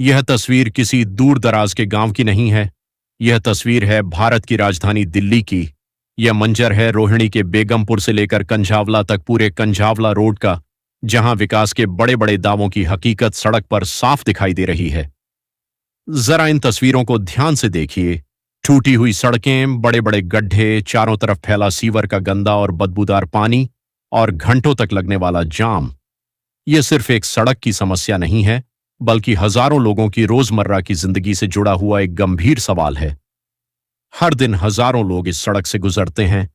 यह तस्वीर किसी दूर दराज के गांव की नहीं है। यह तस्वीर है भारत की राजधानी दिल्ली की। यह मंजर है रोहिणी के बेगमपुर से लेकर कंझावला तक पूरे कंझावला रोड का, जहां विकास के बड़े बड़े दावों की हकीकत सड़क पर साफ दिखाई दे रही है। जरा इन तस्वीरों को ध्यान से देखिए। टूटी हुई सड़कें, बड़े बड़े गड्ढे, चारों तरफ फैला सीवर का गंदा और बदबूदार पानी और घंटों तक लगने वाला जाम। यह सिर्फ एक सड़क की समस्या नहीं है, बल्कि हजारों लोगों की रोजमर्रा की जिंदगी से जुड़ा हुआ एक गंभीर सवाल है। हर दिन हजारों लोग इस सड़क से गुजरते हैं।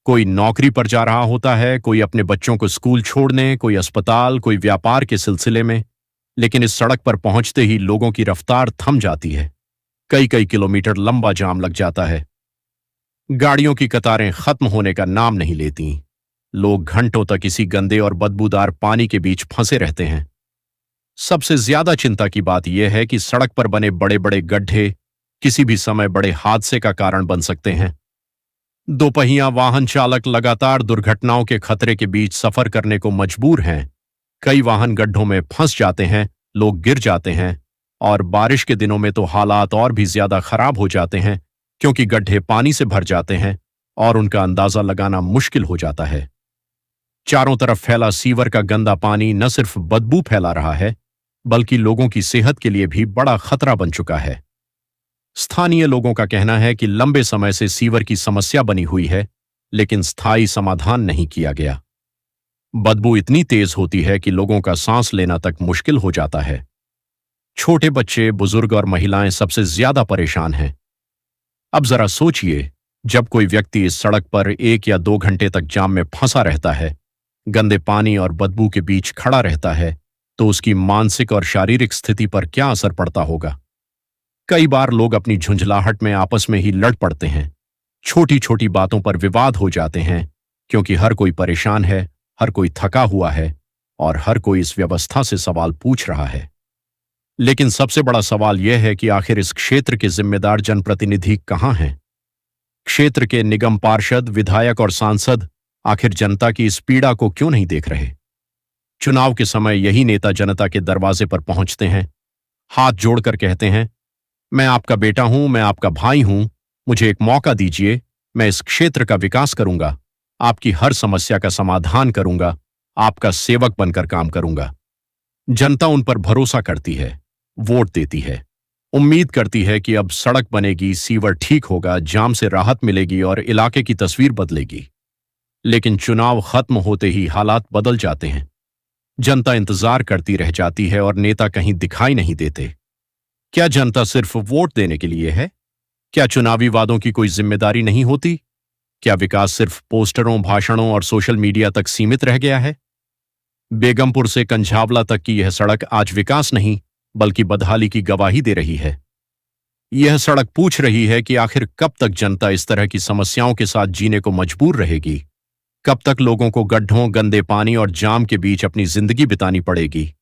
कोई नौकरी पर जा रहा होता है, कोई अपने बच्चों को स्कूल छोड़ने, कोई अस्पताल, कोई व्यापार के सिलसिले में। लेकिन इस सड़क पर पहुंचते ही लोगों की रफ्तार थम जाती है। कई कई किलोमीटर लंबा जाम लग जाता है। गाड़ियों की कतारें खत्म होने का नाम नहीं लेती। लोग घंटों तक इसी गंदे और बदबूदार पानी के बीच फंसे रहते हैं। सबसे ज्यादा चिंता की बात यह है कि सड़क पर बने बड़े बड़े गड्ढे किसी भी समय बड़े हादसे का कारण बन सकते हैं। दोपहिया वाहन चालक लगातार दुर्घटनाओं के खतरे के बीच सफर करने को मजबूर हैं। कई वाहन गड्ढों में फंस जाते हैं, लोग गिर जाते हैं, और बारिश के दिनों में तो हालात और भी ज्यादा खराब हो जाते हैं, क्योंकि गड्ढे पानी से भर जाते हैं और उनका अंदाजा लगाना मुश्किल हो जाता है। चारों तरफ फैला सीवर का गंदा पानी न सिर्फ बदबू फैला रहा है, बल्कि लोगों की सेहत के लिए भी बड़ा खतरा बन चुका है। स्थानीय लोगों का कहना है कि लंबे समय से सीवर की समस्या बनी हुई है, लेकिन स्थायी समाधान नहीं किया गया। बदबू इतनी तेज होती है कि लोगों का सांस लेना तक मुश्किल हो जाता है। छोटे बच्चे, बुजुर्ग और महिलाएं सबसे ज्यादा परेशान हैं। अब जरा सोचिए, जब कोई व्यक्ति इस सड़क पर 1 या 2 घंटे तक जाम में फंसा रहता है, गंदे पानी और बदबू के बीच खड़ा रहता है, तो उसकी मानसिक और शारीरिक स्थिति पर क्या असर पड़ता होगा। कई बार लोग अपनी झुंझलाहट में आपस में ही लड़ पड़ते हैं। छोटी छोटी बातों पर विवाद हो जाते हैं, क्योंकि हर कोई परेशान है, हर कोई थका हुआ है और हर कोई इस व्यवस्था से सवाल पूछ रहा है। लेकिन सबसे बड़ा सवाल यह है कि आखिर इस क्षेत्र के जिम्मेदार जनप्रतिनिधि कहां हैं। क्षेत्र के निगम पार्षद, विधायक और सांसद आखिर जनता की इस पीड़ा को क्यों नहीं देख रहे। चुनाव के समय यही नेता जनता के दरवाजे पर पहुंचते हैं, हाथ जोड़कर कहते हैं, मैं आपका बेटा हूं, मैं आपका भाई हूं, मुझे एक मौका दीजिए, मैं इस क्षेत्र का विकास करूंगा, आपकी हर समस्या का समाधान करूंगा, आपका सेवक बनकर काम करूंगा। जनता उन पर भरोसा करती है, वोट देती है, उम्मीद करती है कि अब सड़क बनेगी, सीवर ठीक होगा, जाम से राहत मिलेगी और इलाके की तस्वीर बदलेगी। लेकिन चुनाव खत्म होते ही हालात बदल जाते हैं। जनता इंतजार करती रह जाती है और नेता कहीं दिखाई नहीं देते। क्या जनता सिर्फ वोट देने के लिए है? क्या चुनावी वादों की कोई जिम्मेदारी नहीं होती? क्या विकास सिर्फ पोस्टरों, भाषणों और सोशल मीडिया तक सीमित रह गया है? बेगमपुर से कंझावला तक की यह सड़क आज विकास नहीं, बल्कि बदहाली की गवाही दे रही है। यह सड़क पूछ रही है कि आखिर कब तक जनता इस तरह की समस्याओं के साथ जीने को मजबूर रहेगी। कब तक लोगों को गड्ढों, गंदे पानी और जाम के बीच अपनी जिंदगी बितानी पड़ेगी।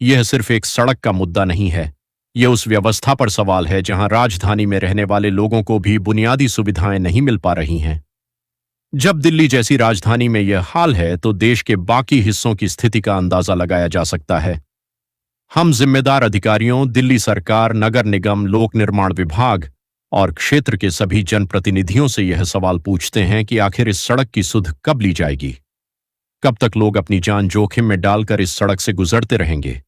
यह सिर्फ एक सड़क का मुद्दा नहीं है, यह उस व्यवस्था पर सवाल है जहां राजधानी में रहने वाले लोगों को भी बुनियादी सुविधाएं नहीं मिल पा रही हैं। जब दिल्ली जैसी राजधानी में यह हाल है, तो देश के बाकी हिस्सों की स्थिति का अंदाजा लगाया जा सकता है। हम जिम्मेदार अधिकारियों, दिल्ली सरकार, नगर निगम, लोक निर्माण विभाग और क्षेत्र के सभी जनप्रतिनिधियों से यह सवाल पूछते हैं कि आखिर इस सड़क की सुध कब ली जाएगी। कब तक लोग अपनी जान जोखिम में डालकर इस सड़क से गुजरते रहेंगे।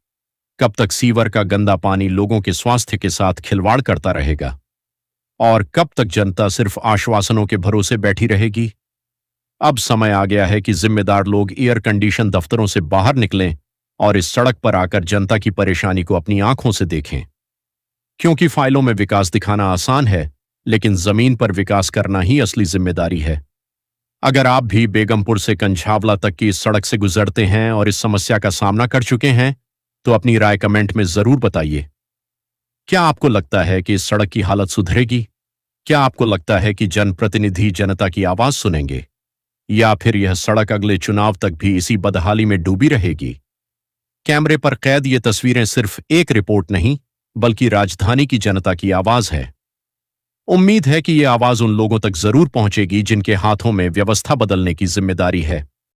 कब तक सीवर का गंदा पानी लोगों के स्वास्थ्य के साथ खिलवाड़ करता रहेगा। और कब तक जनता सिर्फ आश्वासनों के भरोसे बैठी रहेगी। अब समय आ गया है कि जिम्मेदार लोग एयर कंडीशन दफ्तरों से बाहर निकलें और इस सड़क पर आकर जनता की परेशानी को अपनी आंखों से देखें। क्योंकि फाइलों में विकास दिखाना आसान है, लेकिन जमीन पर विकास करना ही असली जिम्मेदारी है। अगर आप भी बेगमपुर से कंझावला तक की इस सड़क से गुजरते हैं और इस समस्या का सामना कर चुके हैं, तो अपनी राय कमेंट में जरूर बताइए। क्या आपको लगता है कि इस सड़क की हालत सुधरेगी? क्या आपको लगता है कि जनप्रतिनिधि जनता की आवाज सुनेंगे? या फिर यह सड़क अगले चुनाव तक भी इसी बदहाली में डूबी रहेगी? कैमरे पर कैद ये तस्वीरें सिर्फ एक रिपोर्ट नहीं, बल्कि राजधानी की जनता की आवाज है। उम्मीद है कि यह आवाज उन लोगों तक जरूर पहुंचेगी जिनके हाथों में व्यवस्था बदलने की जिम्मेदारी है।